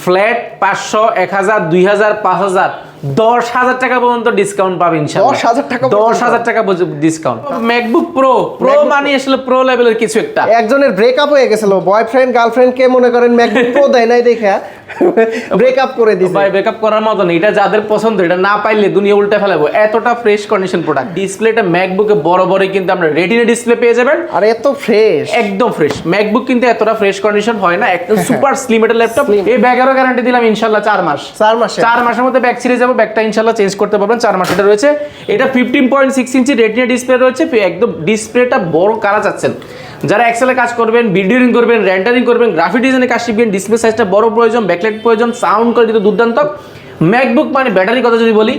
Flat 500, 1000, 2000, 5000, 10,000 টাকা পর্যন্ত discount পাবেন ইনশাআল্লাহ। 10,000 টাকা 10,000 টাকা ডিসকাউন্ট। ম্যাকবুক প্রো মানে আসলে প্রো লেভেলের কিছু একটা। একজনের ব্রেকআপ হয়ে গেছিল, বয়ফ্রেন্ড গার্লফ্রেন্ড কে মনে করেন ম্যাকবুক প্রো দেয় নাই দেখা ব্রেকআপ করে দিয়েছে। ভাই ব্রেকআপ করার মতো না, এটা যাদের পছন্দ এটা না পাইলে দুনিয়া উল্টে ফেলাবো, এতটা ফ্রেশ কন্ডিশন প্রোডাক্ট। ডিসপ্লেটা ম্যাকবুকে বড় বড় কিন্তু আমরা রেটিনা ডিসপ্লে পেয়ে যাবেন, আর এত ফ্রেশ, একদম ফ্রেশ। ম্যাকবুক কিন্তু এতটা ফ্রেশ কন্ডিশন হয় না, একদম সুপার স্লিম একটা ল্যাপটপ। এই ব্যাগেরও গ্যারান্টি দিলাম ইনশাআল্লাহ 4 মাস। 4 মাসের মধ্যে ব্যাগ ছিঁড়ে যাবে, ব্যাগটা ইনশাআল্লাহ চেঞ্জ করতে পারবেন। 4 মাস এটা রয়েছে। এটা 15.6 ইঞ্চি রেটিনা ডিসপ্লে রয়েছে, একদম ডিসপ্লেটা বড় কারা চাচ্ছেন, যারা এক্সেলে কাজ করবেন, ভিডিওরিং করবেন, রেন্ডারিং করবেন, গ্রাফিক ডিজাইনে কাজ শিখবেন, ডিসপ্লে সাইজটা বড় প্রয়োজন, ব্যাকলাইট প্রয়োজন, সাউন্ড কোয়ালিটি দুর্দান্ত। ম্যাকবুক মানে ব্যাটারি কথা যদি বলি,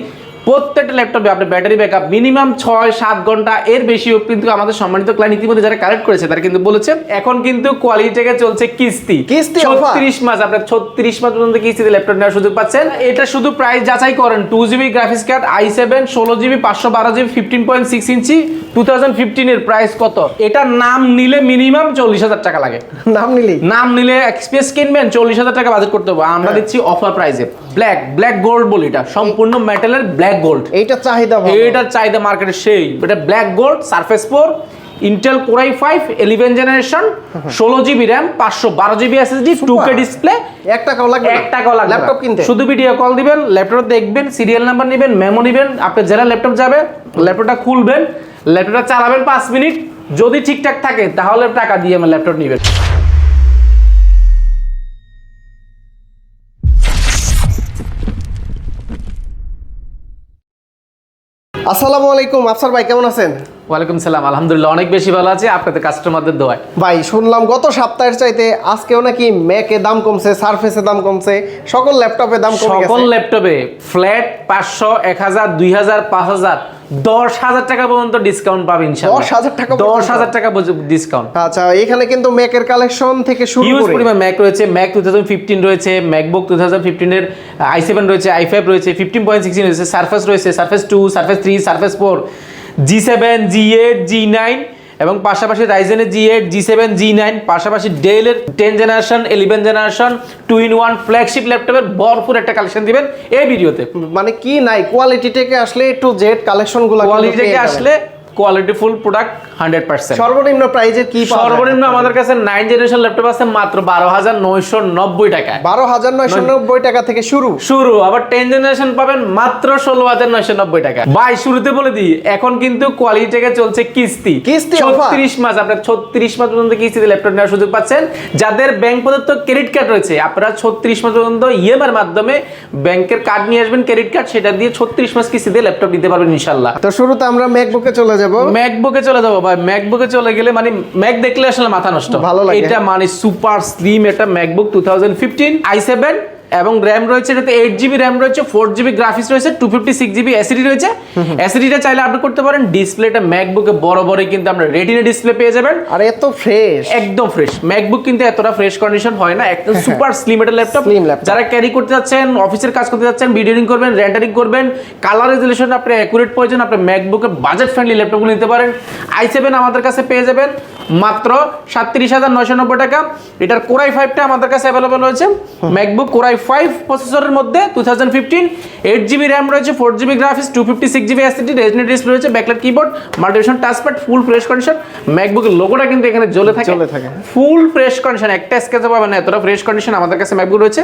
প্রত্যেকটা ল্যাপটপে আপনার ব্যাটারি ব্যাকআপ মিনিমাম 6-7 ঘন্টা, এর বেশিও কিন্তু আমাদের সম্মানিত ক্লায়েন্ট ইতিমধ্যে যারা কালেক্ট করেছে তারা কিন্তু বলেছে। এখন কিন্তু কোয়ালিটি থেকে চলছে কিস্তি 36 মাস, আপনার 36 মাস পর্যন্ত কিস্তিতে ল্যাপটপ নেওয়ার সুযোগ পাচ্ছেন। এটা শুধু প্রাইস যাচাই করেন, 2GB graphics card i7 16GB 512GB 15.6 ইঞ্চি 2015 এর প্রাইস কত? এটার নাম নিলে মিনিমাম 40,000 টাকা লাগে। নাম নিলে এক্সপ্রেস কিনবেন 40,000 টাকা বাজেট করতে হবে। আমরা দিচ্ছি অফার প্রাইসে ব্ল্যাক গোল্ড বলি, এটা সম্পূর্ণ মেটালের ব্ল্যাক গোল্ড। এইটার চাহিদা ভালো, এটার চাহিদা মার্কেটে সেই। এটা black gold, surface 4, Intel core i5 11 generation, 16GB RAM, 512GB SSD, 2K display. 1 টাকাও লাগবে ল্যাপটপ কিনতে। শুধু ভিডিও কল দিবেন, ল্যাপটপ দেখবেন, সিরিয়াল নাম্বার নেবেন, মেমো নেবেন, আপনি যারা ল্যাপটপ যাবে ল্যাপটপটা খুলবেন, ল্যাপটপটা চালাবেন 5 মিনিট, যদি ঠিকঠাক থাকে তাহলে টাকা দিয়ে আমার ল্যাপটপ নেবেন। আসসালামু আলাইকুম, আফসার ভাই কেমন আছেন? ওয়ালাইকুম সালাম, আলহামদুলিল্লাহ অনেক বেশি ভালো আছে, আপনাদের কাস্টমারদের দোয়ায়। ভাই শুনলাম গত সপ্তাহের চাইতে আজকেও নাকি ম্যাকে দাম কমছে, সারফেসে দাম কমছে, সকল ল্যাপটপে দাম কমে গেছে। সকল ল্যাপটপে ফ্ল্যাট 500, 1000, 2000, 5000, 10,000 টাকা পর্যন্ত ডিসকাউন্ট পাবেন ইনশাআল্লাহ। 10,000 টাকা ডিসকাউন্ট। আচ্ছা, এখানে কিন্তু ম্যাকের কালেকশন থেকে শুরু হিউজ করে পরিমাণ ম্যাক রয়েছে। ম্যাক 2015 রয়েছে, ম্যাকবুক 2015 এর i7 রয়েছে, i5 রয়েছে, 15.6 রয়েছে, সারফেস রয়েছে, surface 2, surface 3, surface 4, G7, G8, G9 এবং পাশাপাশি রাইজেনের G8, G7, G9, পাশাপাশি ডেলের 10 জেনারেশন, 11 জেনারেশন 2-in-1 ফ্ল্যাগশিপ ল্যাপটপের ভরপুর একটা কালেকশন দিবেন এই ভিডিওতে। মানে কি নাই, কোয়ালিটি থেকে আসলে টু জেড কালেকশনগুলো, কোয়ালিটি থেকে আসলে কোয়ালিটিফুল প্রোডাক্ট 100%। সর্বনিম্ন প্রাইজের কি পাওয়া যায়? সর্বনিম্ন আমাদের কাছে 9 জেনারেশন ল্যাপটপ আছে মাত্র 12,990 টাকা। 12,990 টাকা থেকে শুরু। আবার 10 জেনারেশন পাবেন মাত্র 16,990 টাকা। ভাই শুরুতে বলে দিই, এখন কিন্তু কোয়ালিটি থেকে চলছে কিস্তি 36 মাস, আপনারা 36 মাস পর্যন্ত কিস্তিতে ল্যাপটপ নেওয়ার সুযোগ পাচ্ছেন। যাদের ব্যাংক প্রদত্ত ক্রেডিট কার্ড রয়েছে, আপনারা 36 মাস পর্যন্ত ইএমআই এর মাধ্যমে ব্যাংকের কার্ড নিয়ে আসবেন, ক্রেডিট কার্ড, সেটা দিয়ে 36 মাস কিস্তিতে ল্যাপটপ নিতে পারবেন ইনশাআল্লাহ। তো শুরুতে আমরা ম্যাকবুকে চলে যাব। ম্যাকবুকে চলে যাবো ভাই। ম্যাকবুকে চলে গেলে মানে ম্যাক দেখলে আসলে মাথা নষ্ট, ভালো লাগে। এটা মানে সুপার স্লিম একটা ম্যাকবুক 2015 i7 এবং র্যাম রয়েছে, এটাতে 8GB র্যাম রয়েছে, 4GB গ্রাফিক্স রয়েছে, 256GB এসএসডি রয়েছে। এসএসডিটা চাইলে আপডেট করতে পারেন। ডিসপ্লেটা ম্যাকবুকে বড় বড় কিন্তু আমরা রেটিনা ডিসপ্লে পেয়ে যাবেন, আর এত ফ্রেশ, একদম ফ্রেশ। ম্যাকবুক কিন্তু এতটা ফ্রেশ কন্ডিশন হয় না, একদম সুপার স্লিম একটা ল্যাপটপ। যারা ক্যারি করতে যাচ্ছেন, অফিসের কাজ করতে যাচ্ছেন, ভিডিওরিং করবেন, রেন্ডারিং করবেন, কালার রেজোলিউশন আপনি অ্যাকুরেট প্রয়োজন, আপনি ম্যাকবুকের বাজেট ফ্রেন্ডলি ল্যাপটপগুলো নিতে পারেন। i7 আমাদের কাছে পেয়ে যাবেন মাত্র 37,990 টাকা। এটার কোর i5টা আমাদের কাছে অ্যাভেলেবল রয়েছে। ম্যাকবুক কোর i5 প্রসেসরের মধ্যে 2015, 8GB র্যাম রয়েছে, 4GB graphics, 256GB SSD, retina display রয়েছে, backlight keyboard, multivision touchpad, full fresh condition. ম্যাকবুকের লোগোটা কিন্তু এখানে জ্বলে থাকে, ফুল ফ্রেশ কন্ডিশন, একটা স্কেচও পাবেন না, এতটা ফ্রেশ কন্ডিশন আমাদের কাছে ম্যাকবুক রয়েছে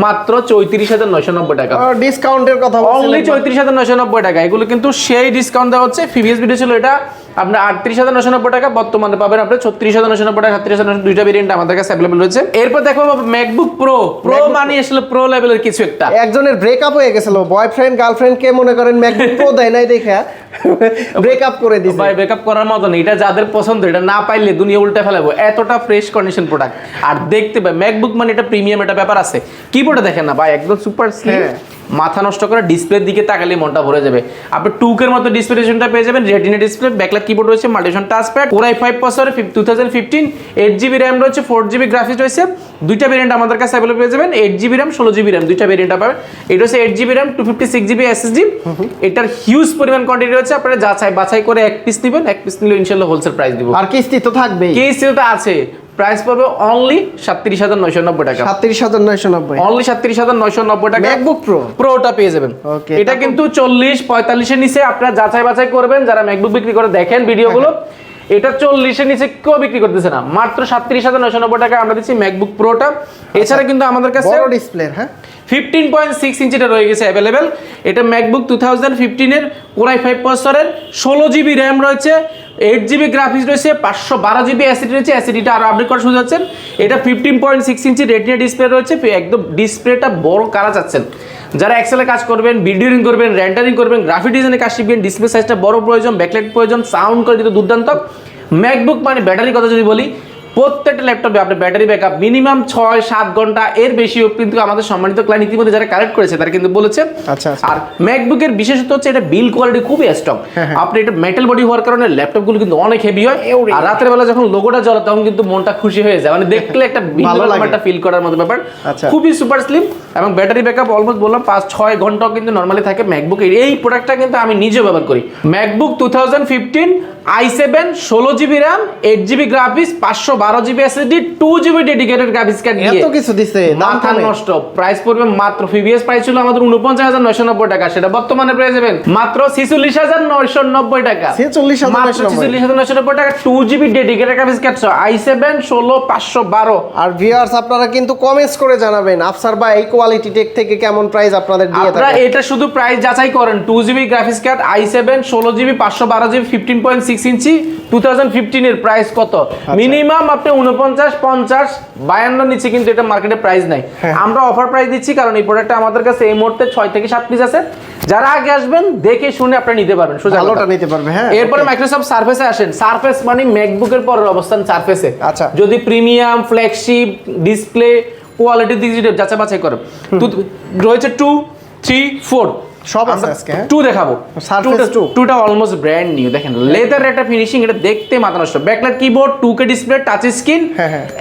মাত্র 34,990 টাকা। ডিসকাউন্টের কথা বলছিলেন, অনলি 34,990 টাকা। এগুলো কিন্তু সেই ডিসকাউন্ট দেওয়া হচ্ছে। প্রিভিয়াস ভিডিও ছিল এটা আপনার 38,990 টাকা, বর্তমানে পাবেন আপনি 36,990 টাকা, 37,990, দুইটা ভেরিয়েন্ট আমাদের কাছে अवेलेबल রয়েছে। এরপর দেখো ম্যাকবুক প্রো মানে আসলে প্রো লেভেলের কিছু একটা। একজনের ব্রেকআপ হয়ে গেছিল, বয়ফ্রেন্ড গার্লফ্রেন্ড কে মনে করেন ম্যাকবুক প্রো দেয় নাই দেখা ব্রেকআপ করে দিয়েছে। ভাই ব্রেকআপ করার মতো না, এটা যাদের পছন্দ এটা না পাইলে দুনিয়া উল্টে ফেলাবো, এতটা ফ্রেশ কন্ডিশন প্রোডাক্ট। আর দেখতে ভাই ম্যাকবুক মানে এটা প্রিমিয়াম একটা ব্যাপার আছে। কিবোর্ডে দেখেন না ভাই, একদম সুপার স্লিম, মাথা নষ্ট করে ডিসপ্লের দিকে তাকালে মনটা ভরে যাবে। আপনি 2K এর মতো ডিসপ্লেটা পেয়ে যাবেন, রেটিনা ডিসপ্লে, ব্যাকলাইট কিবোর্ড রয়েছে, multivision touchpad, core i5 processor 2015, 8GB RAM রয়েছে, 4GB গ্রাফিক্স রয়েছে, দুইটা ভেরিয়েন্ট আমাদের কাছে अवेलेबल পেয়ে যাবেন। 8GB র্যাম, 16GB র্যাম, দুইটা ভেরিয়েন্ট পাবেন। এটা হচ্ছে 8GB র্যাম, 256GB এসএসডি। এটার হিউজ পরিমাণ কোয়ান্টিটি রয়েছে, আপনারা বাছাই করে এক পিস নেবেন, এক পিস নিলে ইনশাআল্লাহ হোলসেল প্রাইস দিব। আর কিস্তি তো থাকবেই, কিস্তি তো আছে। প্রাইস পড়বে অনলি 37,990 টাকা। 37,990 অনলি 37,990 টাকা ম্যাকবুক প্রো প্রোটা পেয়ে যাবেন। Okay, এটা কিন্তু 40-45 এর নিচে আপনারা যাচাই বাছাই করবেন, যারা ম্যাকবুক বিক্রি করে দেখেন ভিডিওগুলো, এটা 40 এর নিচে কেউ বিক্রি করতেছে না, মাত্র 37,990 টাকা আমরা দিচ্ছি ম্যাকবুক প্রোটা। এছাড়া কিন্তু আমাদের কাছে বড় ডিসপ্লে, হ্যাঁ 15.6 ইঞ্চিটা রয়ে গেছে অ্যাভেলেবেল। এটা ম্যাকবুক 2015 এর Core i5 প্রসেসরের 16GB র্যাম রয়েছে, 8GB গ্রাফিক্স রয়েছে, 512GB এসএসডি রয়েছে, এসএসডিটা আরো আপডেট করা সুযোগ যাচ্ছেন। এটা 15.6 ইঞ্চি রেটিনা ডিসপ্লে রয়েছে, একদম ডিসপ্লেটা বড় কারা চাচ্ছেন, যারা এক্সেলে কাজ করবেন, ভিডিওরিং করবেন, রেন্ডারিং করবেন, গ্রাফিক ডিজাইনে কাজ শিখবেন, ডিসপ্লে সাইজটা বড় প্রয়োজন, ব্যাকলাইট প্রয়োজন, সাউন্ড কোয়ালিটি দুর্দান্ত। ম্যাকবুক মানে ব্যাটারি কথা যদি বলি, প্রত্যেকটা ল্যাপটপে আপনার ব্যাটারি ব্যাকআপ মিনিমাম 6-7 ঘন্টা, এর বেশিও কিন্তু আমাদের সম্মানিত ক্লায়েন্ট ইতিমধ্যে যারা কালেক্ট করেছে তারা কিন্তু বলেছে। আচ্ছা। আর ম্যাকবুকের বিশেষত্ব হচ্ছে এটা বিল্ড কোয়ালিটি খুবই স্ট্রং। আপনি এটা মেটাল বডি হওয়ার কারণে ল্যাপটপগুলো কিন্তু অনেক হেভি হয়, আর রাতের বেলা যখন লোগোটা জ্বলে তখন কিন্তু মনটা খুশি হয়ে যায়, মানে দেখলে একটা ভালো একটা ফিল করার মতো ব্যাপার। খুবই সুপার স্লিম এবং ব্যাটারি ব্যাকআপ অলমোস্ট বললাম 5-6 ঘন্টাও কিন্তু নরমালি থাকে ম্যাকবুক। এই প্রোডাক্টটা কিন্তু আমি নিজে ব্যবহার করি। MacBook 2015 i7 16GB RAM, 8GB graphics, 512GB SSD, 2GB dedicated graphics card দিয়ে এত কিছু দিছে, মাথা নষ্ট। প্রাইস পড়বে মাত্র, প্রিভিয়াস প্রাইস ছিল আমাদের 49,990 টাকা, সেটা বর্তমানে পেয়ে যাবেন মাত্র 46,990 টাকা। 46,990 টাকা 2GB dedicated graphics card i7 16-512। আর ভিউয়ার্স আপনারা কিন্তু কমেন্টস করে জানাবেন আফসার ভাই এই কোয়ালিটি টেক থেকে কেমন প্রাইস আপনাদের দিয়ে আপনারা থাকেন। এটা শুধু প্রাইস যাচাই করেন, 2GB graphics card i7 16GB 512GB 15.6 ইঞ্চি 2015 এর প্রাইস কত? মিনিমাম আপনি 49, 50, 52 নিচে কিন্তু এটা মার্কেটে প্রাইস নাই। আমরা অফার প্রাইস দিচ্ছি কারণ এই প্রোডাক্টটা আমাদের কাছে এই মুহূর্তে 6 থেকে 7 পিস আছে। যারা আগে আসবেন দেখে শুনে আপনি নিতে পারবেন, সোজা ভালোটা নিতে পারবে। হ্যাঁ, এরপরে মাইক্রোসফট সারফেসে আসেন। সারফেস মানে ম্যাকবুকের পরের অবস্থান সারফেসে। আচ্ছা, যদি প্রিমিয়াম, ফ্ল্যাগশিপ, ডিসপ্লে, কোয়ালিটি দিক দিয়ে যাচাই বাছাই করেন, তো রয়েছে 2, 3, 4 সব আছে আজকে। 2 দেখাবো। সারফেস 2টা অলমোস্ট ব্র্যান্ড নিউ, দেখেন লেদার একটা ফিনিশিং, এটা দেখতে মাথা নষ্ট। Backlight keyboard, 2K display, touch screen,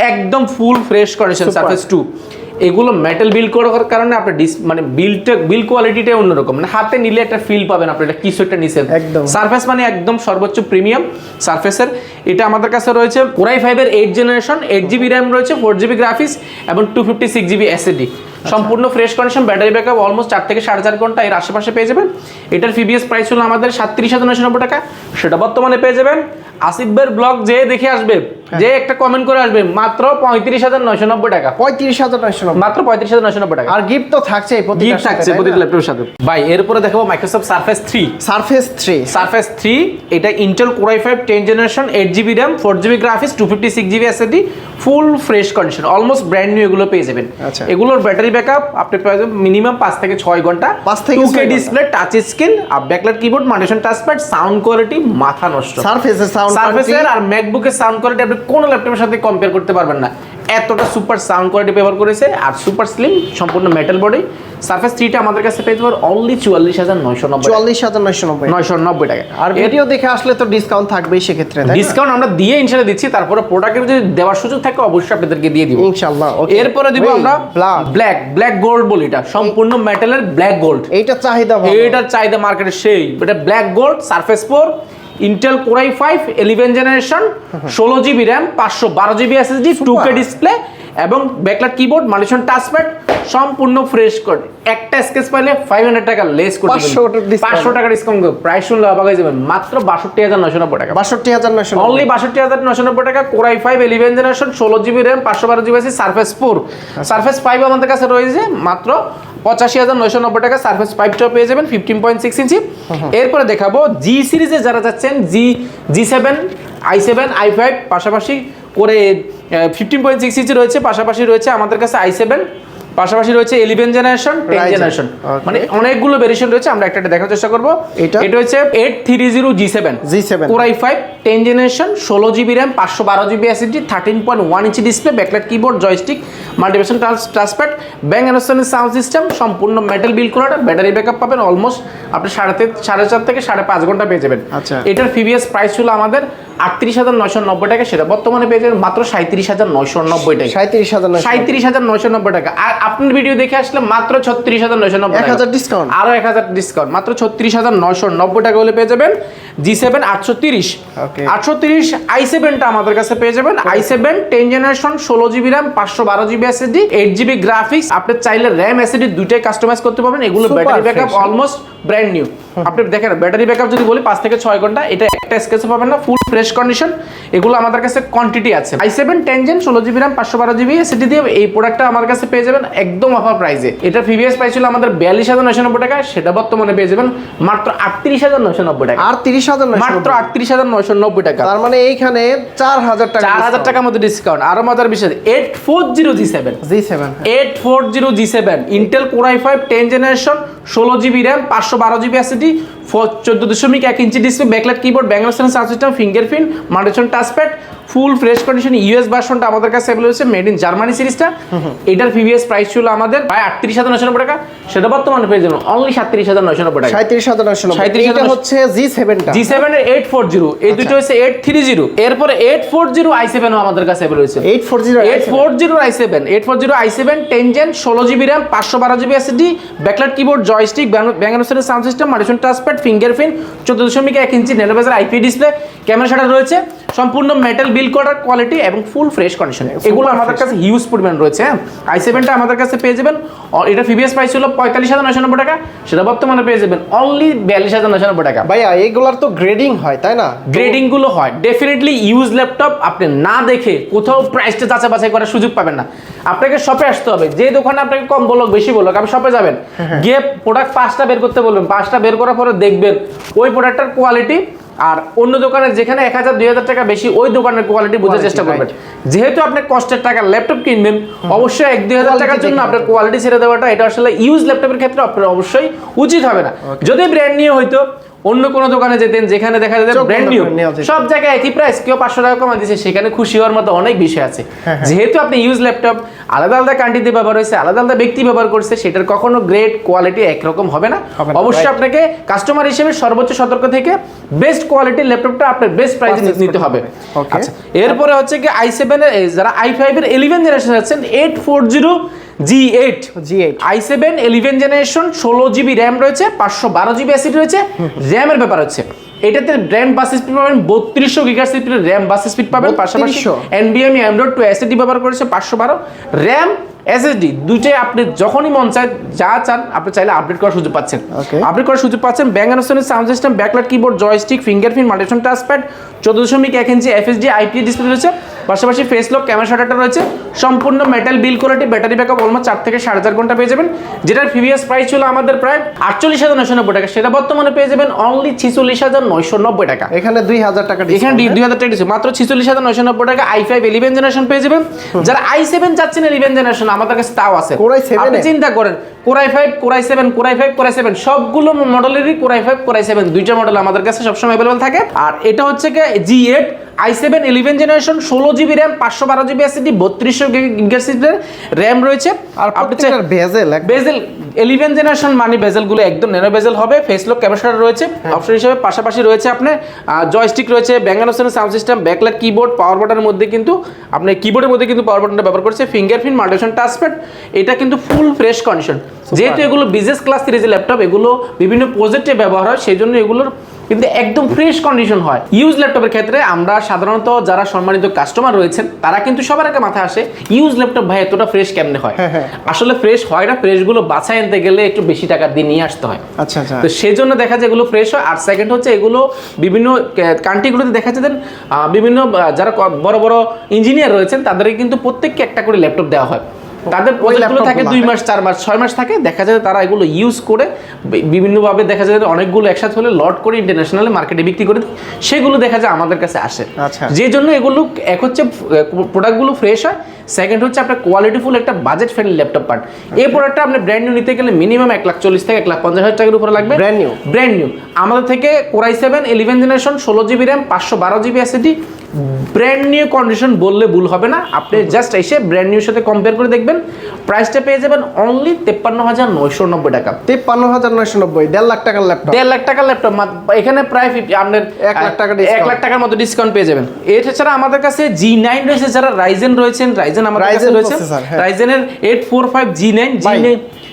একদম ফুল ফ্রেশ কন্ডিশন সারফেস 2। এগুলো মেটাল বিল্ড করার কারণে আপনার মানে বিল্ড কোয়ালিটিটা অন্যরকম, মানে হাতে নিলে একটা ফিল পাবেন আপনি এটা কিছু একটা নিছেন। সারফেস মানে একদম সর্বোচ্চ প্রিমিয়াম সারফেসের। এটা আমাদের কাছে রয়েছে Core i5 এর 8th জেনারেশন, 8GB র্যাম রয়েছে, 4GB গ্রাফিক্স এবং 256GB এসএসডি, সম্পূর্ণ fresh condition, battery backup almost 4 থেকে 4.5 ঘন্টা এর আশেপাশে পেয়ে যাবেন। এটার প্রিভিয়াস প্রাইস ছিল আমাদের 37,990 টাকা, সেটা বর্তমানে পেয়ে যাবেন আসিফ ভাইয়ের ব্লগ যে দেখে আসবে, যে একটা কমেন্ট করে আসবে, মাত্র 35,990 টাকা। 35,990, মাত্র 35,990 টাকা। আর গিফট তো থাকছেই, গিফট থাকছে প্রতিটা ল্যাপটপের সাথে। ভাই এরপরে দেখাবো মাইক্রোসফট সারফেস 3। সারফেস 3 এটা Intel Core i5 10th generation, 8GB RAM, 4GB graphics, 256GB SSD, ফুল fresh condition, almost brand new এগুলো পেয়ে যাবেন। এগুলোর ব্যাটারি ব্যাকআপ আপনি পেয়ে যাবেন মিনিমাম 5 থেকে 6 ঘন্টা, 2K ডিসপ্লে, টাচ স্ক্রিন, আর backlight keyboard, multifunction touchpad, sound quality মাথা নষ্ট। সারফেসের আর ম্যাকবুকের সাউন্ড কোয়ালিটি আপনি কোন ল্যাপটপের সাথে কম্পেয়ার করতে পারবেন না, এতটা সুপার সাউন্ড কোয়ালিটি ব্যবহার করেছে, আর সুপার স্লিম, সম্পূর্ণ মেটাল বডি। সারফেস 3টা আমাদের কাছে পেয়ে যাবেন অনলি 44,990 টাকা। আর ভিডিও দেখে আসলে তো ডিসকাউন্ট থাকবেই, সেক্ষেত্রে ডিসকাউন্ট আমরা দিয়ে ইনশাআল্লাহ দিচ্ছি। তারপরে প্রোডাক্টের যদি দেওয়ার সুযোগ থাকে অবশ্যই আপনাদেরকে দিয়ে দিব ইনশাআল্লাহ। এরপরে দিব আমরা ব্ল্যাক গোল্ড বলি, এটা সম্পূর্ণ মেটালের ব্ল্যাক গোল্ড। এইটার চাহিদা মার্কেটে সেই, এটা black gold surface 4, Intel Core i5 11th generation, 16GB RAM, 512GB SSD, 2K display এবং ব্যাকলাইট কিবোর্ড, মাল্টিফাঙ্কশন টাচপ্যাড, সম্পূর্ণ ফ্রেশ কোড। একটা স্কেচ পাইলে 500 টাকা লেস করতে পারবেন, 500 টাকা ডিসকাউন্ট করব। প্রাইস শুনলে অবাক হয়ে যাবেন, মাত্র 62,990 টাকা। 62,990, অনলি 62,990 টাকা। Core i5 11th generation, 16GB RAM, 512GB SSD, surface 4। Surface 5 আমাদের কাছে রয়েছে মাত্র 85,990 টাকা। সারফেস 5টা পেয়ে যাবেন 15.6 ইঞ্চি। এরপরে দেখাবো জি সিরিজে যারা যাচ্ছেন, G7, i7, i5, পাশাপাশি করে 15.6 ইঞ্চি রয়েছে, পাশাপাশি রয়েছে আমাদের কাছে i7, পাশাপাশি রয়েছে 11th জেনারেশন, 10th জেনারেশন, মানে অনেকগুলো ভেরিয়েশন রয়েছে। আমরা একটা দেখার চেষ্টা করব। এটা হচ্ছে 830 G7 Core i5 10th generation, 16GB RAM, 512GB SSD, 13.1 inch display, backlight keyboard, joystick, multifunction touchpad, Bang and sound system, সম্পূর্ণ মেটাল বিল্ড করা। ব্যাটারি ব্যাকআপ পাবেন অলমোস্ট আপনি 4.5 থেকে 5.5 ঘন্টা পেয়ে যাবেন। এটার প্রিভিয়াস প্রাইস ছিল আমাদের 38,990 টাকা, সেটা বর্তমানে পেয়ে যাবেন মাত্র 37,990 টাকা। 37,990 টাকা। আর আপনার ভিডিও দেখে আসলে মাত্র 36,990 টাকা, 1000 ডিসকাউন্ট, আরো 1000 ডিসকাউন্ট, মাত্র 36,990 টাকা হলে পেয়ে যাবেন G7 830 Okay. 830 i7টা আমাদের কাছে পেয়ে যাবেন। i7 10 generation 16GB RAM 512GB SSD 8GB graphics. আপনি চাইলে RAM SSD দুইটাই কাস্টমাইজ করতে পারবেন। এগুলো Super battery backup fresh, almost brand new. আপনি দেখেন ব্যাটারি ব্যাকআপ যদি বলি 5 থেকে 6 ঘন্টা, এটা একটা স্কেচও পাবেন না, ফুল ফ্রেশ কন্ডিশন। এগুলো আমাদের কাছে কোয়ান্টিটি আছে। i7 10 gen 16GB RAM 512GB SSD দিয়ে এই প্রোডাক্টটা আমার কাছে পেয়ে যাবেন একদম অফার প্রাইসে। এটা প্রিভিয়াস প্রাইস ছিল আমাদের 42,990 টাকা, সেটা বর্তমানে পেয়ে যাবেন মাত্র 38,990 টাকা। আর 30,000 মাত্র 38,990 টাকা। তার মানে এইখানে 4,000 টাকা 4,000 টাকার মধ্যে ডিসকাউন্ট। আরো মজার বিষয় 840G7 G7 840G7 Intel core i5 10 generation 16GB RAM 512GB SSD 14.1 inch display, backlight keyboard, ব্যাঙ্গল sound system, fingerprint, multifunction touchpad, full fresh condition. US ভার্সনটা আমাদের কাছে अवेलेबल হচ্ছে মেড ইন জার্মানি সিরিজটা। এটার প্রিভিয়াস প্রাইস ছিল আমাদের প্রায় 38,990 টাকা, সেটা বর্তমানে পেয়ে যাবেন অনলি 37,990 টাকা। 37,990 এটা হচ্ছে G7 টা। G7 এর 840, এই দুটো হচ্ছে 830। এরপরে 840 i7 ও আমাদের কাছে अवेलेबल হচ্ছে। 840 i7 10 gen 16GB RAM 512GB SSD, backlight keyboard, joystick, ব্যাঙ্গল sound system, multifunction touchpad, fingerprint, 14.1 inch nano bezel IP display, camera shutter রয়েছে, সম্পূর্ণ মেটাল বিল্ড করার কোয়ালিটি এবং ফুল ফ্রেশ কন্ডিশন। এগুলো আমাদের কাছে হিউজ পরিমাণ রয়েছে। i7টা আমাদের কাছে পেয়ে যাবেন, এটা প্রিভিয়াস প্রাইস ছিল 45,990 টাকা, সেটা বর্তমানে পেয়ে যাবেন অনলি 42,990 টাকা। ভাইয়া এইগুলার তো গ্রেডিং হয় তাই না? গ্রেডিং গুলো হয় ডেফিনেটলি। ইউজ ল্যাপটপ আপনি না দেখে কোথাও প্রাইসটা যাচাই বাছাই করার সুযোগ পাবেন না। আপনাকে শপে আসতে হবে, যে দোকানে আপনাকে কম বলুক বেশি বলুক, আপনি শপে যাবেন, গিয়ে প্রোডাক্ট 5টা বের করতে বলবেন, 5টা বের করার পরে দেখবেন ওই প্রোডাক্টটার কোয়ালিটি আর অন্য দোকানে যেখানে 1,000 2,000 টাকা বেশি, ওই দোকানের কোয়ালিটি বোঝার চেষ্টা করবেন। যেহেতু আপনি কষ্টের টাকা ল্যাপটপ কিনবেন, অবশ্যই 1-2,000 টাকার জন্য আপনার কোয়ালিটি ছেড়ে দেওয়াটা এটা আসলে ইউজ ল্যাপটপের ক্ষেত্রে আপনার অবশ্যই উচিত হবে না। যদি ব্র্যান্ড নিউ হইতো অন্য কোনো দোকানে যেতেন যেখানে দেখা যেত ব্র্যান্ড নিউ সব জায়গায় একই প্রাইস, কেউ 500 টাকা কমা দিচ্ছে, সেখানে খুশি হওয়ার মতো অনেক বিষয় আছে। যেহেতু আপনি ইউজ ল্যাপটপ আলাদা আলাদা কান্ট্রিতে ব্যবহার হয়েছে, আলাদা আলাদা ব্যক্তি ব্যবহার করছে, সেটার কখনো গ্রেড কোয়ালিটি একরকম হবে না। অবশ্যই আপনাকে কাস্টমার হিসেবে সর্বোচ্চ সতর্ক থেকে বেস্ট কোয়ালিটির ল্যাপটপটা আপনার বেস্ট প্রাইসে নিতে হবে। আচ্ছা, এরপরে হচ্ছে কি i7 এর যারা i5 এর 11 জেনারেশন আছেন 840G8 i7 11 generation 16GB RAM রয়েছে, 512GB SSD রয়েছে। RAM এর ব্যাপার হচ্ছে এটাতে RAM বাস স্পিড পাবেন 3200 GHz স্পিডের RAM বাস স্পিড পাবেন, পাশাপাশি NVMe M.2 SSD ব্যবহার করেছে 512 RAM SSD দুইটাই আপনি যখনই মন চায় যা চান আপনি চাইলে আপডেট করার সুযোগ পাচ্ছেন। আপডেট করার সুযোগ পাচ্ছেন। Bengal sound system, backlight keyboard, joystick, fingerprint, multifunction touchpad, 14.1 ইঞ্চি FHD IPS ডিসপ্লে রয়েছে, পাশাপাশি ফেস লক, ক্যামেরা শাটারটা রয়েছে, সম্পূর্ণ metal build quality, battery backup almost 4 থেকে 4.5 ঘন্টা পেয়ে যাবেন। যেটার প্রিভিয়াস প্রাইস ছিল আমাদের প্রায় 48,990 টাকা, সেটা বর্তমানে পেয়ে যাবেন অনলি 46,990 টাকা। এখানে 2,000 টাকা ডিসকাউন্ট, এখানে 2,000 টাকা ডিসকাউন্ট, মাত্র 46,990 টাকা i5 11 জেনারেশন পেয়ে যাবেন। যারা i7 চাচ্ছেন 11 জেনারেশন আমাদের কাছে তাও আছে। Core i7 আপনি চিন্তা করেন Core i5 Core i7 Core i5 Core i7 সবগুলো মডেলেরই Core i5 Core i7 দুইটা মডেল আমাদের কাছে সবসময় अवेलेबल থাকে। আর এটা হচ্ছে কি G8 i7 11 generation 16GB RAM 512GB SSD 3200 GHz RAM রয়েছে। আর প্রত্যেকটার বেজেল 11 জেনারেশন মানে বেজেলগুলো একদম ন্যানো বেজেল হবে, ফেস লক, ক্যামেরা শাটার রয়েছে অপশন হিসেবে, পাশাপাশি রয়েছে আপনার জয়স্টিক রয়েছে, ব্যাঙ্গল sound system, backlight keyboard, power বাটনের মধ্যে কিন্তু আপনি কিবোর্ডের মধ্যে কিন্তু পাওয়ার বাটনটা ব্যবহার করছে, ফিঙ্গারপ্রিন্ট, মাল্টিফাংশন টাচপ্যাড। এটা কিন্তু ফুল ফ্রেশ কন্ডিশন। যেহেতু এগুলো বিজনেস ক্লাস সিরিজের ল্যাপটপ, এগুলো বিভিন্ন প্রজেক্টে ব্যবহার হয়, সেই জন্য এগুলোর কিন্তু একদম ফ্রেশ কন্ডিশন হয়। ইউজ ল্যাপটপের ক্ষেত্রে আমরা সাধারণত যারা সম্মানিত কাস্টমার রয়েছেন তারা কিন্তু সবার আগে মাথায় আসে ইউজ ল্যাপটপ ভাই এতটা ফ্রেশ কেমনে হয়। আসলে ফ্রেশ হয় না, ফ্রেশগুলো বাছাই আনতে গেলে একটু বেশি টাকা দিয়ে নিয়ে আসতে হয়। আচ্ছা আচ্ছা, তো সেই জন্য দেখা যায় এগুলো ফ্রেশ হয়। আর সেকেন্ড হচ্ছে এগুলো বিভিন্ন কান্ট্রিগুলোতে দেখা যায় বিভিন্ন যারা বড় বড় ইঞ্জিনিয়ার রয়েছেন তাদেরকে কিন্তু প্রত্যেককে একটা করে ল্যাপটপ দেওয়া হয়। তাদের প্রজেক্টগুলো থাকে 2 মাস 4 মাস 6 মাস থাকে, দেখা যায় তারা এগুলো ইউজ করে বিভিন্নভাবে দেখা যায় অনেকগুলো একসাথে হলে লট করে ইন্টারন্যাশনাল মার্কেটে বিক্রি করে সেগুলো দেখা যায় আমাদের কাছে আসে। যে জন্য এগুলো এক হচ্ছে প্রোডাক্টগুলো ফ্রেশ হয়, সেকেন্ড হচ্ছে আপনার কোয়ালিটিফুল একটা বাজেট ফ্রেন্ডলি ল্যাপটপ পান। এই প্রোডাক্টটা আপনি ব্র্যান্ড নিউ নিতে গেলে মিনিমাম 1,40,000 থেকে 1,50,000 টাকার উপরে লাগবে। ব্র্যান্ড নিউ আমাদের থেকে Core i7 11 generation 16GB RAM 512GB SSD brand new condition বললে ভুল হবে না। আপনি জাস্ট এসে ব্র্যান্ড নিউর সাথে কম্পেয়ার করে দেখবেন, প্রাইসটা পেয়ে যাবেন অনলি 53,990 টাকা। 53,990, 1.5 লাখ টাকার ল্যাপটপ। 1.5 লাখ টাকার ল্যাপটপ এখানে প্রায় আপনার 1 লাখ টাকা 1 লাখ টাকার মতো ডিসকাউন্ট পেয়ে যাবেন। এছাড়া আমাদের কাছে G9 রয়েছে, যারা রাইজেন রয়েছেন, রাইজেন আমাদের কাছে রয়েছে, রাইজেনের 845 G9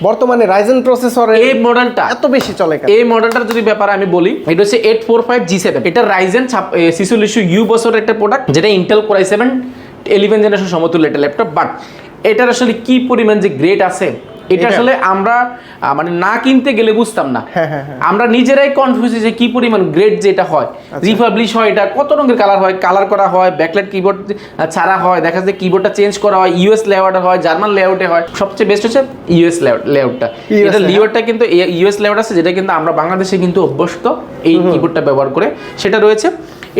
বর্তমানে রাইজেন প্রসেসর এই মডেলটা এত বেশি চলে কেন? এই মডেলটার যদি ব্যাপারে আমি বলি, এটা হচ্ছে 845G7, এটা রাইজেন 46U বছরের একটা প্রোডাক্ট, যেটা ইন্টেল কোর i7 11 জেনারেশন সমতুল্য একটা ল্যাপটপ। বাট এটার আসলে কি পরিমাণ যে গ্রেড আছে, এটা আসলে আমরা মানে না কিনতে গেলে বুঝতাম না। আমরা নিজেরাই কনফিউজ যে কি পরিমাণ গ্রেড যেটা হয়, রিপাবলিশ হয়, এটা কত রঙের কালার হয়, কালার করা হয়, ব্যাকলাইট কিবোর্ড ছাড়া হয়, দেখা যায় কিবোর্ডটা চেঞ্জ করা হয়, ইউএস লেআউটে হয়, জার্মান লেআউটে হয়, সবচেয়ে বেস্ট হচ্ছে ইউএস লেআউটটা। এটা লিওরটা কিন্তু ইউএস লেআউট আছে, যেটা কিন্তু আমরা বাংলাদেশে কিন্তু অভ্যস্ত এই কিবোর্ডটা ব্যবহার করে, সেটা রয়েছে।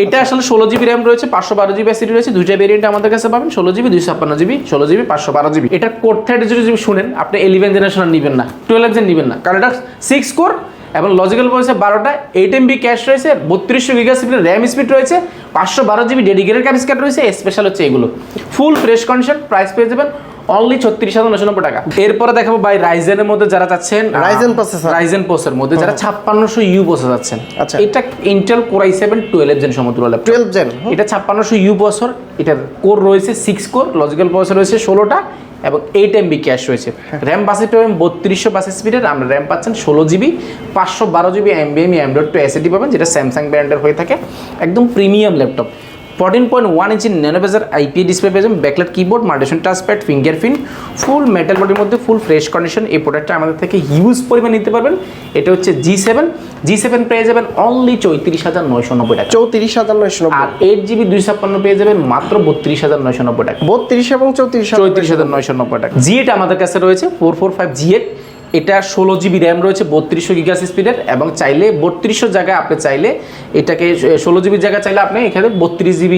এটা আসলে 16GB র্যাম রয়েছে, 512GB এসএসডি রয়েছে, দুইটা ভেরিয়েন্ট আমাদের কাছে পাবেন, 16GB 256GB, 16GB 512GB। এটা কোর থ্রেড যদি শুনেন, আপনি 11 জেনারেশন নেবেন না, 12 জেন নেবেন না, কারণ এটা 6 কোর এবং লজিক্যাল রয়েছে 12টা, 8MB ক্যাশ রয়েছে, 32GB র্যাম স্পিড রয়েছে, 512GB ডেডিকেটেড গ্রাফিক্স কার্ড রয়েছে। স্পেশাল হচ্ছে এগুলো, ফুল ফ্রেশ কন্ডিশন, প্রাইস পেয়ে যাবেন অনলি 36,990 টাকা। এরপরে দেখাবো ভাই রাইজেনের মধ্যে যারা চাচ্ছেন, রাইজেন প্রসেসর মধ্যে যারা 5600U প্রসেসর চাচ্ছেন, আচ্ছা, এটা ইন্টেল কোর i7 12 জেন সমতুল্য ল্যাপটপ, 12 জেন, এটা 5600U প্রসেসর, এটার কোর রয়েছে 6 কোর, লজিক্যাল প্রসেসর রয়েছে 16টা এবং 8MB ক্যাশ রয়েছে। র্যাম বাসে পাবেন 3200 বাস স্পিডের, আমরা র্যাম পাচ্ছেন 16GB, 512GB NVMe M.2 SSD পাবেন, যেটা স্যামসাং ব্র্যান্ডের হয়ে থাকে, একদম প্রিমিয়াম ল্যাপটপ। 14.1 ইঞ্চি ন্যানোভেজার আইপিএ ডিসপ্লে পেয়ে যাবেন, backlight keyboard, multifunction touchpad, fingerprint, ফুল মেটাল বডির মধ্যে, ফুল ফ্রেশ কন্ডিশন। এই প্রোডাক্টটা আমাদের থেকে হিউজ পরিমাণ নিতে পারবেন। এটা হচ্ছে G7 পেয়ে যাবেন অনলি 34,990 টাকা, 34,990। আর 8GB 256 পেয়ে যাবেন মাত্র 32,990 টাকা, 32 এবং 34,990 টাকা। G8 আমাদের কাছে রয়েছে 445 G8, এটা 16GB র্যাম রয়েছে, 3200 স্পিডের, এবং চাইলে 3200 জায়গায় আপনি চাইলে এটাকে 16GB জায়গায় চাইলে আপনি এখানে 32GB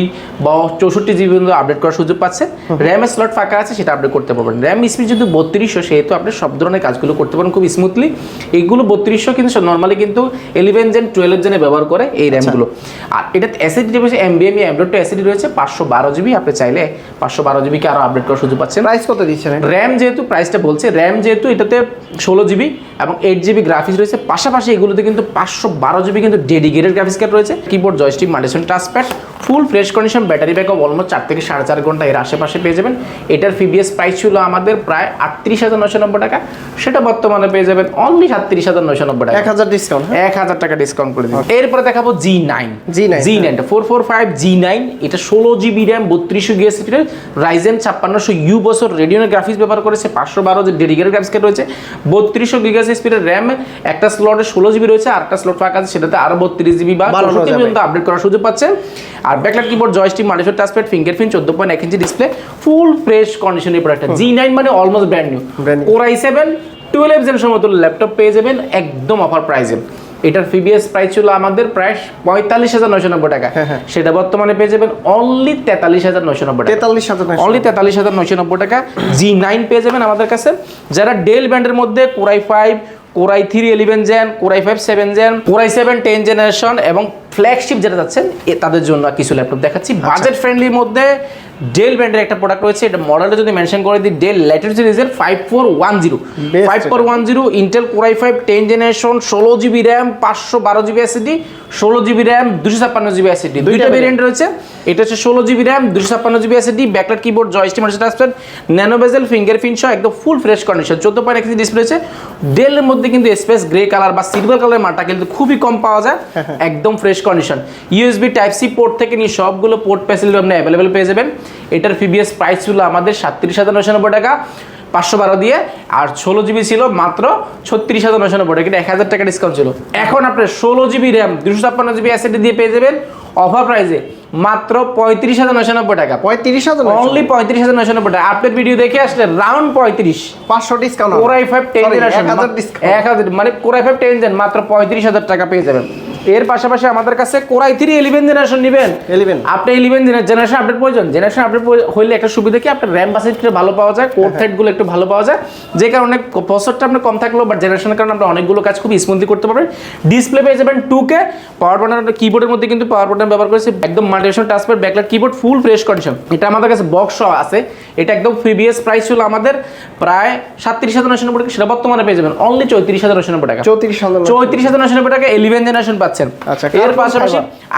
বা 64GB পর্যন্ত আপডেট করার সুযোগ পাচ্ছেন। র্যামের স্লট ফাঁকা আছে, সেটা আপডেট করতে পারবেন। র্যাম স্পিড যেহেতু 3200, সেহেতু আপনি সব ধরনের কাজগুলো করতে পারেন খুব স্মুথলি। এইগুলো 3200 কিন্তু নর্মালি কিন্তু 11 জেন 12 জেনে ব্যবহার করে এই র্যামগুলো। আর এটা এসএসডি রয়েছে NVMe M.2 SSD রয়েছে 512GB, আপনি চাইলে 512GBকে আরও আপডেট করার সুযোগ পাচ্ছেন। প্রাইস কত দিচ্ছেন? র্যাম যেহেতু প্রাইসটা বলছে, র্যাম যেহেতু এটাতে 16GB এবং 8GB গ্রাফিক্স রয়েছে, পাশাপাশি এগুলোতে কিন্তু 512GB কিন্তু ডেডিকেটেড গ্রাফিক্স কার্ড রয়েছে, keyboard, joystick, multifunction touchpad, full fresh condition, battery backup almost 4 থেকে 4.5 ঘন্টা এর আশেপাশে পেয়ে যাবেন। এটার প্রিভিয়াস প্রাইস ছিল আমাদের প্রায় 38,990 টাকা, সেটা বর্তমানে পেয়ে যাবেন অনলি 37,990 টাকা, 1000 ডিসকাউন্ট, 1000 টাকা ডিসকাউন্ট করে দিন। এরপরে দেখাবো G9 445 G9, এটা 16GB RAM, 3200 SSD, Ryzen 5600U বছর রেডিয়নের গ্রাফিক্স ব্যবহার করেছে, 512 যে ডেডিকেটেড গ্রাফিক্স কার্ড রয়েছে, 3200 স্পিডের র্যাম, একটা স্লটে 16GB রয়েছে, আর একটা স্লট ফাঁকা আছে, সেটাতে আরো 32GB বা 64 পর্যন্ত আপডেট করার সুযোগ পাচ্ছেন। আর backlight keyboard, joystick, multifunction touchpad, fingerprint, 14.1 inch display, full fresh কন্ডিশনের প্রোডাক্ট। G9 মানে almost brand new. Core i7 12 gen সমতুল্য ল্যাপটপ পেয়ে যাবেন একদম অফার প্রাইসে। এটার প্রিভিয়াস প্রাইস ছিল আমাদের প্রায় 45,990 টাকা, সেটা বর্তমানে পেয়ে যাবেন অনলি 43,990 টাকা, অনলি 43,990 টাকা। G9 পেয়ে যাবেন আমাদের কাছে। যারা ডেল ব্র্যান্ডের মধ্যে core i5, core i3 11 gen, core i5 7 gen, core i7 10 generation এবং ফ্ল্যাগশিপ যেটা যাচ্ছেন, তাদের জন্য কিছু ল্যাপটপ দেখাচ্ছি বাজেট ফ্রেন্ডলির মধ্যে। ডেল ব্র্যান্ডের একটা প্রোডাক্ট রয়েছে, এটা মডেলটা যদি মেনশন করে দিই, ডেল ল্যাটিটিউড সিরিজের 5410 Intel core i5 10 generation, 16GB RAM, 512GB SSD, 16GB RAM, 256GB SSD, দুইটা ভেরিয়েন্ট রয়েছে। এটা হচ্ছে 16GB RAM, 256GB SSD, backlight keyboard, joystick, multifunction touchpad, nano bezel, fingerprint সহ একদম full fresh condition, 14.1 inch display রয়েছে। ডেলের মধ্যে কিন্তু স্পেস গ্রে কালার বা সিলভার কালারের মালটা কিন্তু খুবই কম পাওয়া যায়, একদম fresh condition. USB type C port থেকে নিয়ে সবগুলো পোর্ট ফ্যাসিলিটি আপনি অ্যাভেলেবেল পেয়ে যাবেন। এটার প্রিভিয়াস প্রাইস ছিল আমাদের 37,990 টাকা 512 দিয়ে, আর 16GB ছিল মাত্র 36,990 টাকা, এটা 1000 টাকা ডিসকাউন্ট ছিল। এখন আপনার 16GB র্যাম, 256GB এসএসডি দিয়ে পেয়ে যাবেন অফার প্রাইসে মাত্র 35,990 টাকা, 35,000, অনলি 35,990 টাকা। আপনার ভিডিও দেখে আসলে round 35, 500 discount, core i5 10 generation 1000, মানে কোর i5 10 জেন মাত্র 35,000 টাকা পেয়ে যাবেন। এর পাশাপাশি আমাদের কাছে কোর i3 11 জেনারেশন নেবেন, আপনি 11 জেনারেশন আপডেট প্রয়োজন, জেনারেশন আপডেট হইলে একটা সুবিধা কি, আপনার র্যাম বাসেটটা ভালো পাওয়া যায়, কোর থ্রেডগুলো একটু ভালো পাওয়া যায়, যে কারণে প্রসেসরটা আপনার কম থাকলেও বাট জেনারেশনের কারণে আমরা অনেকগুলো কাজ খুব স্মুথলি করতে পারবেন। ডিসপ্লে পেয়ে যাবেন 2K, পাওয়ার বাটন, কিবোর্ডের মধ্যে কিন্তু পাওয়ার বাটন ব্যবহার করেছে, একদম মাল্টিফাংশন টাচপ্যাড, ব্যাকলাইট কিবোর্ড, ফুল ফ্রেশ কন্ডিশন। এটা আমাদের কাছে বক্স সহ আছে, এটা একদম প্রিভিয়াস প্রাইস ছিল আমাদের প্রায় 37,990 টাকা, সেটা বর্তমানে পেয়ে যাবেন অনলি 34,990 টাকা, 34,990 টাকা 11 জেনারেশন পাচ্ছেন। পাচ্ছেন। আচ্ছা, এর পাশাপাশি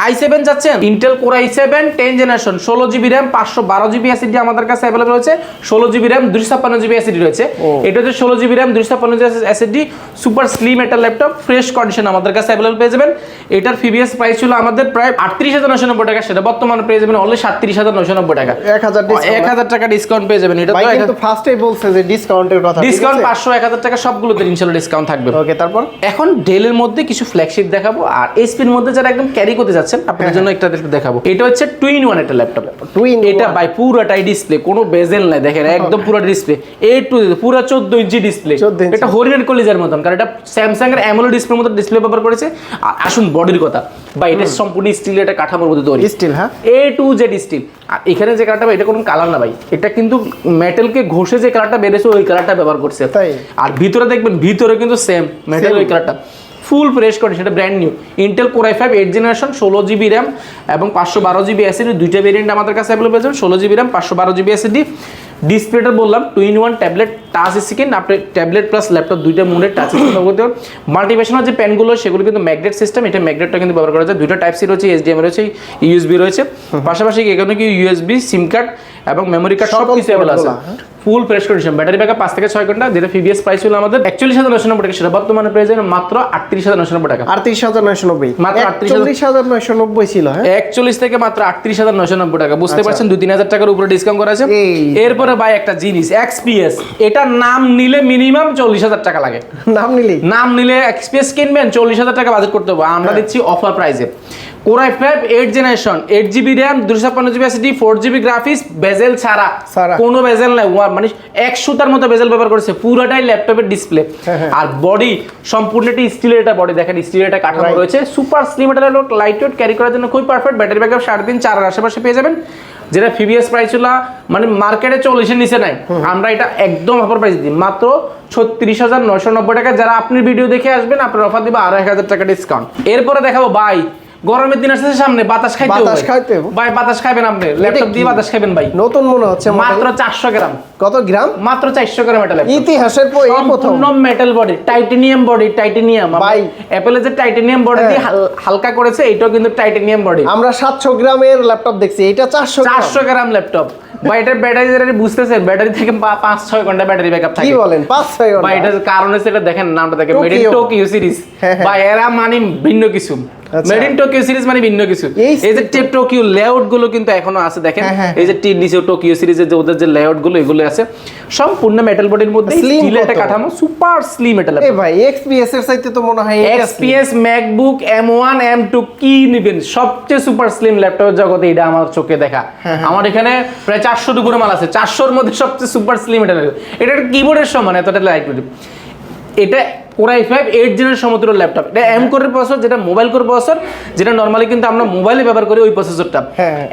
i7 যাচ্ছেন, Intel core i7 10 generation, 16 GB RAM, 512 GB SSD আমাদের কাছে अवेलेबल রয়েছে, 16 জিবি র্যাম 256 জিবি এসএসডি রয়েছে। এটা হচ্ছে 16 GB RAM 256 GB SSD, super slim একটা ল্যাপটপ, ফ্রেশ কন্ডিশন আমাদের কাছে अवेलेबल পেয়ে যাবেন। এটার প্রিভিয়াস প্রাইস ছিল আমাদের প্রায় 38990 টাকা, সেটা বর্তমানে পেয়ে যাবেন অনলি 37990 টাকা, 1000 টাকা ডিসকাউন্ট পেয়ে যাবেন। এটা ভাই কিন্তু ফার্স্টেই বলছে যে ডিসকাউন্টের কথা, ডিসকাউন্ট 500 1000 টাকা সবগুলোতে ইনশাআল্লাহ ডিসকাউন্ট থাকবে। ওকে, তারপর এখন ডেলের মধ্যে কিছু ফ্ল্যাগশিপ দেখাবো, আর এইচপির মধ্যে যারা একদম ক্যারি করতে যাচ্ছেন আপনাদের জন্য একটা দেখাবো। এটা হচ্ছে 2-in-1 একটা ল্যাপটপ, এটা ভাই পুরোটাই ডিসপ্লে, কোনো বেজেল নাই, দেখেন একদম পুরো ডিসপ্লে, এ টু পুরো 14 ইঞ্চি ডিসপ্লে, এটা হরিণের কলিজার মতন, কারণ এটা স্যামসাং এর অ্যামোলেড ডিসপ্লের মতো ডিসপ্লে ব্যবহার করেছে। আর আসুন বডির কথা, ভাই এটা সম্পূর্ণ স্টিলের একটা কাঠামোর মধ্যে তৈরি, স্টিল, হ্যাঁ A to Z স্টিল। আর এখানে যে কালারটা, এটা কোনো কালার না ভাই, এটা কিন্তু মেটালকে ঘষে যে কালারটা বেরিয়েছে ওই কালারটা ব্যবহার করছে। তাই? আর ভিতরে দেখবেন, ভিতরে কিন্তু সেম মেটাল ওই কালারটা, ফুল ফ্রেশ কন্ডিশন, এটা brand new. Intel core i5 8 generation, 16 GB RAM এবং 512 জিবি এসএসডি, দুইটা ভেরিয়েন্ট আমাদের কাছে अवेलेबल পেয়ে যাবেন, 16 জিবি র্যাম 512 জিবি এসএসডি। ডিসপ্লেটা বললাম 2-in-1 ট্যাবলেট টাচ স্ক্রিন, আপনি ট্যাবলেট প্লাস ল্যাপটপ দুইটা মোডে টাচ স্ক্রিন ব্যবহার করতে পারেন। মাল্টিভেশনাল যে পেনগুলো সেগুলো কিন্তু ম্যাগনেট সিস্টেম, এটা ম্যাগনেটটা কিন্তু ব্যবহার করা যায়। দুইটা টাইপ সি রয়েছে, HDMI রয়েছে, USB রয়েছে, পাশাপাশি এখানে কি USB সিম কার্ড এবং মেমোরি কার্ড সব কিছু अवेलेबल আছে। ফুল ফ্রেশ কন্ডিশন, ব্যাটারি ব্যাকআপ 5 থেকে 6 ঘন্টা, যেটা প্রিভিয়াস প্রাইস ছিল আমাদের 41990 টাকা, সেটা বর্তমানে প্রাইস মাত্র 38990 টাকা, 38990, মাত্র 48990 ছিল, হ্যাঁ 41 থেকে মাত্র 38990 টাকা, বুঝতে পারছেন 2-3000 টাকার উপরে ডিসকাউন্ট করা আছে। এরপরে ভাই একটা জিনিস XPS, এটা নাম নিলে মিনিমাম 40000 টাকা লাগে, নাম নিলে XPS কিনবেন 40000 টাকা বাজেট করতে হবে, আমরা দিচ্ছি অফার প্রাইসে। Core i5 8 generation, 8 GB RAM 256 GB SSD, 4 GB graphics, bezel ছাড়া, কোনো বেজেল নাই, মানে 1 সুতার মতো বেজেল ব্যবহার করেছে, পুরোটাই ল্যাপটপের ডিসপ্লে। আর বডি সম্পূর্ণটি স্টিলের, এটা বডি দেখেন স্টিলের এটা কাঠামো রয়েছে, সুপার স্লিম, এটা লাইট ওয়েট, ক্যারি করার জন্য খুবই পারফেক্ট। ব্যাটারি ব্যাকআপ 3.5-4 এর আশেপাশে পেয়ে যাবেন, যেটা প্রিভিয়াস প্রাইস ছিল মানে মার্কেটে 40 এর নিচে নাই, আমরা এটা একদম অফার প্রাইস দিই মাত্র 36990 টাকা। যারা আপনি ভিডিও দেখে আসবেন আপনার অফার দিব আরো 1000 টাকা ডিসকাউন্ট। এরপরে দেখাবো ভাই, গরমের দিন আসছে সামনে, বাতাস খাইতে ভাই, বাতাস খাবেন আপনি, ল্যাপটপ দিয়ে বাতাস খাবেন ভাই, নতুন মনে হচ্ছে, মাত্র 400 গ্রাম। কত গ্রাম? মাত্র 400 গ্রাম এটা ল্যাপটপ, ইতিহাসের এই প্রথম metal body, titanium body, titanium ভাই, অ্যাপলের যে টাইটানিয়াম বডি দিয়ে হালকা করেছে, এটাও কিন্তু টাইটানিয়াম বডি। আমরা 700 গ্রামের ল্যাপটপ দেখছি, এটা 400 গ্রাম ল্যাপটপ ভাই। এটার ব্যাটারি বুঝতেছেন, ব্যাটারি থেকে 5-6 ঘন্টা ব্যাটারি ব্যাকআপ থাকে। কি বলেন 5-6 ঘন্টা? ভাই এটার কারণ হচ্ছে, এটা দেখেন নামটা দেখেন, মেড ইন টোকিও সিরিজ ভাই, এরা মানে ভিন্ন কিছু, মেড ইন টোকিও সিরিজ মানে ভিন্ন কিছু। এই যে টেপ টোকিও লেআউট গুলো কিন্তু এখনো আছে, দেখেন এই যে টির নিচে টোকিও সিরিজের যে ওদের যে লেআউট গুলো এগুলো আছে, সম্পূর্ণ মেটাল বডির মধ্যে স্টিলের একটা কাঠামো, সুপার স্লিম এটা। এই ভাই XPS এর চাইতে তো মনে হয় XPS ম্যাকবুক M1 M2 কি নেবেন, সবচেয়ে সুপার স্লিম ল্যাপটপের জগতে এটা আমার চোখে দেখা। আমার এখানে প্রায় 400 টুকুর মাল আছে, 400 এর মধ্যে সবচেয়ে সুপার স্লিম এটা। এটা কিবোর্ডের সমান, এতটা লাইট ওয়েট। এটা কোর i5 8 জেনারেশন সমতুল্য ল্যাপটপ, এটা M কোরের প্রসেসর, যেটা মোবাইল কোর প্রসেসর, যেটা নরমালি কিন্তু আমরা মোবাইলে ব্যবহার করি ওই প্রসেসরটা,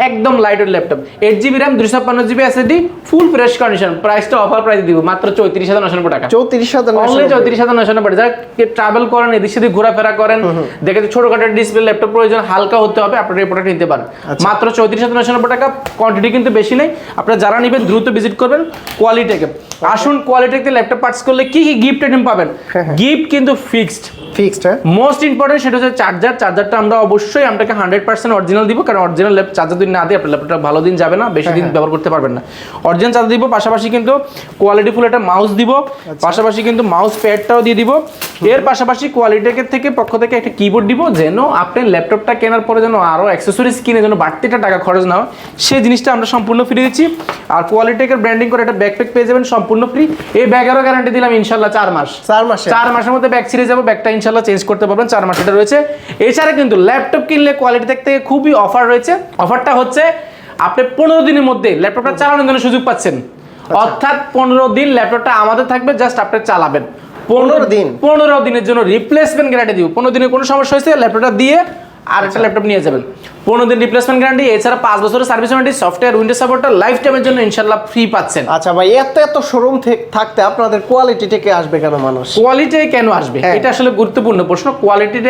একদম light weight laptop, 8 GB RAM 256 GB SSD, ফুল ফ্রেশ কন্ডিশন। প্রাইসটা অফার প্রাইস দিব মাত্র 34990 টাকা, 34990 যারা ট্রাভেল করেন, এদিক সেদিক ঘোরাফেরা করেন, দেখে ছোটখাটো ডিসপ্লে ল্যাপটপ প্রয়োজন, হালকা হতে হবে, আপনারা এই প্রোডাক্ট নিতে পারেন মাত্র 34990 টাকা। কোয়ান্টিটি কিন্তু বেশি নেই, আপনারা যারা নেবেন দ্রুত ভিজিট করবেন কোয়ালিটেকে। আসুন কোয়ালিটিতে ল্যাপটপ পারচেজ করলে কি কি গিফট আইটেম পাবেন, গিফট কিন্তু ফিক্সড, মোস্ট ইম্পর্টেন্ট সেটা হচ্ছে চার্জারটা আমরা অবশ্যই আপনাকে 100% অরিজিনাল দিব, কারণ অরিজিনাল চার্জার যদি না দিই আপনার ল্যাপটপটা ভালো দিন যাবে না, বেশি দিন ব্যবহার করতে পারবেন না। অরিজিনাল চার্জার দিব, পাশাপাশি কিন্তু কোয়ালিটিফুল একটা মাউস দিব, পাশাপাশি কিন্তু মাউস প্যাডটাও দিয়ে দিব। এর পাশাপাশি কোয়ালিটেকের থেকে পক্ষ থেকে একটা কিবোর্ড দিব, যেন আপনি ল্যাপটপটা কেনার পরে যেন আরও অ্যাক্সেসরিজ কিনে যেন বাড়তিটা টাকা খরচ না হয়, সেই জিনিসটা আমরা সম্পূর্ণ ফ্রি দিচ্ছি। আর কোয়ালিটেকের ব্র্যান্ডিং করে একটা ব্যাকপ্যাক পেয়ে যাবেন সম্পূর্ণ ফ্রি। এই ব্যাগেরও গ্যারান্টি দিলাম ইনশাল্লাহ 4 মাস, 4 মাসের মধ্যে ব্যাগ ছিঁড়ে যাবো, ব্যাগটা ইনশাল্লাহ চেঞ্জ করতে পারবেন, 4 মাস এটা রয়েছে। এছাড়া কিন্তু ল্যাপটপ কিনলে কোয়ালিটি থেকে খুবই অফার রয়েছে। অফারটা হচ্ছে আপনি 15 দিনের মধ্যে ল্যাপটপটা চালানোর জন্য সুযোগ পাচ্ছেন, অর্থাৎ 15 দিন ল্যাপটপটা আমাদের থাকবে, জাস্ট আপনি চালাবেন। 15 দিনের জন্য রিপ্লেসমেন্ট গ্যারান্টি দিব। 15 দিনে কোনো সমস্যা হয়েছে ল্যাপটপটা দিয়ে আর একটা ল্যাপটপ নিয়ে যাবেন, 15 দিন রিপ্লেসমেন্ট গ্যারান্টি। এছাড়া 5 বছরের সার্ভিস ওয়ারেন্টি, সফটওয়্যার উইন্ডোজ সাপোর্টটা লাইফ টাইমের জন্য ইনশাআল্লাহ ফ্রি পাচ্ছেন। আচ্ছা ভাই, এত শোরুম থাকতে আপনাদের কোয়ালিটি থেকে আসবে কেন মানুষ? কোয়ালিটি কেন আসবে, এটা আসলে গুরুত্বপূর্ণ প্রশ্ন। কোয়ালিটি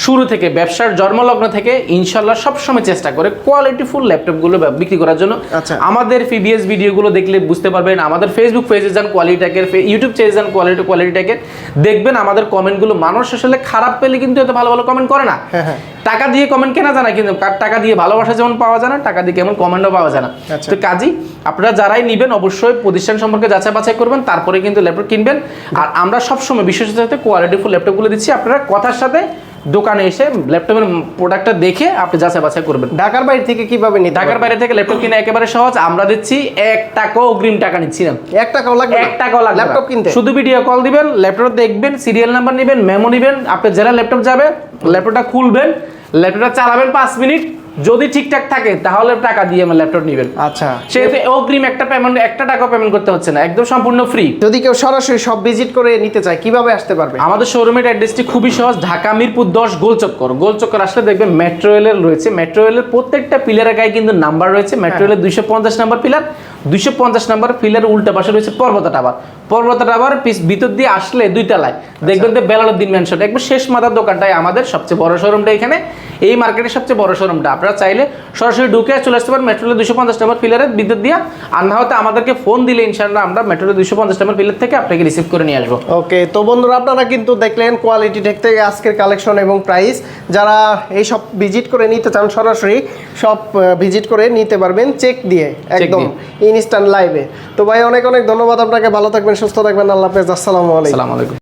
শুরু থেকে ব্যবসার জন্মলগ্ন থেকে ইনশাল্লাহ সবসময় চেষ্টা করে কোয়ালিটিফুল ল্যাপটপগুলো বিক্রি করার জন্য। আচ্ছা। আমাদের পিবিএস ভিডিওগুলো দেখলে বুঝতে পারবেন, আমাদের ফেসবুক পেজে যান কোয়ালিটি ট্যাগের, ইউটিউব পেজে যান কোয়ালিটি ট্যাগের, দেখবেন আমাদের কমেন্টগুলো মানুষ আসলে খারাপ পেলে কিন্তু এত ভালো ভালো কমেন্ট করে না। টাকা দিয়ে কমেন্ট কেনা যায় না, কিন্তু টাকা দিয়ে ভালোবাসা যেমন পাওয়া যায় না, টাকা দিয়ে কেমন কমেন্টও পাওয়া যায় না। তো কাজী আপনারা যারাই নেবেন অবশ্যই প্রতিষ্ঠান সম্পর্কে যাচাই বাছাই করবেন, তারপরে কিন্তু ল্যাপটপ কিনবেন। আর আমরা সবসময় বিশেষত কোয়ালিটিফুল ল্যাপটপগুলো দিচ্ছি, আপনারা কথার সাথে দোকানে এসে ল্যাপটপের প্রোডাক্টটা দেখে আপনি যাচাই বাছাই করবেন। ঢাকার বাইরে থেকে কিভাবে নিতে? ঢাকার বাইরে থেকে ল্যাপটপ কিনে একেবারে সহজ, আমরা দিচ্ছি 1 টাকাও অগ্রিম টাকা নিচ্ছি না। 1 টাকাও লাগবে? 1 টাকাও লাগবে ল্যাপটপ কিনতে শুধু ভিডিও কল দিবেন, ল্যাপটপ দেখবেন, সিরিয়াল নাম্বার নেবেন, মেমো নেবেন, আপনি যারা ল্যাপটপ যাবে ল্যাপটপটা খুলবেন, ল্যাপটপটা চালাবেন 5 মিনিট, যদি ঠিকঠাক থাকে তাহলে টাকা দিয়ে আমার ল্যাপটপ নেবেন। আচ্ছা, সেহেতু অগ্রিম একটা টাকাও পেমেন্ট করতে হচ্ছে না, একদম সম্পূর্ণ ফ্রি। যদি কেউ সরাসরি সব ভিজিট করে নিতে চায় কিভাবে আসতে পারবে? আমাদের শোরুমের অ্যাড্রেসটি খুবই সহজ, ঢাকা মিরপুর 10 গোলচক্কর আসলে দেখবেন মেট্রো রেলের রয়েছে, মেট্রো রেলের প্রত্যেকটা পিলারের গায়ে কিন্তু নাম্বার রয়েছে। মেট্রো রেলের 250 নাম্বার পিলার, 250 নাম্বার পিলারের উল্টা পাশে রয়েছে পর্বতা টাওয়ার ভিতর দিয়ে আসলে 2 তলায় দেখবেন যে বেলালউদ্দিন ম্যানশন একবার শেষ মাথার দোকানটাই আমাদের সবচেয়ে বড় শোরুমটা, এখানে এই মার্কেটের সবচেয়ে বড় শোরুমটা। আপনারা চাইলে সরাসরি ঢুকে চলে আসতে পারেন মেট্রো রেলের 250 নাম্বার পিলারের ভিতর দিয়ে, আর না হয়তো আমাদেরকে ফোন দিলে ইনশাআল্লাহ আমরা মেট্রো রেলের 250 নাম্বার পিলার থেকে আপনাকে রিসিভ করে নিয়ে আসবো। ওকে, তো বন্ধুরা আপনারা কিন্তু দেখলেন কোয়ালিটি টেক থেকে আজকের কালেকশন এবং প্রাইস। যারা এই সব ভিজিট করে নিতে চান সরাসরি সব ভিজিট করে নিতে পারবেন চেক দিয়ে, একদম ইনস্ট্যান্ট লাইভে। তো ভাই অনেক অনেক ধন্যবাদ আপনাকে, ভালো থাকবেন, সুস্থ থাকবেন, আল্লাহ হাফেজ, আসসালামু আলাইকুম।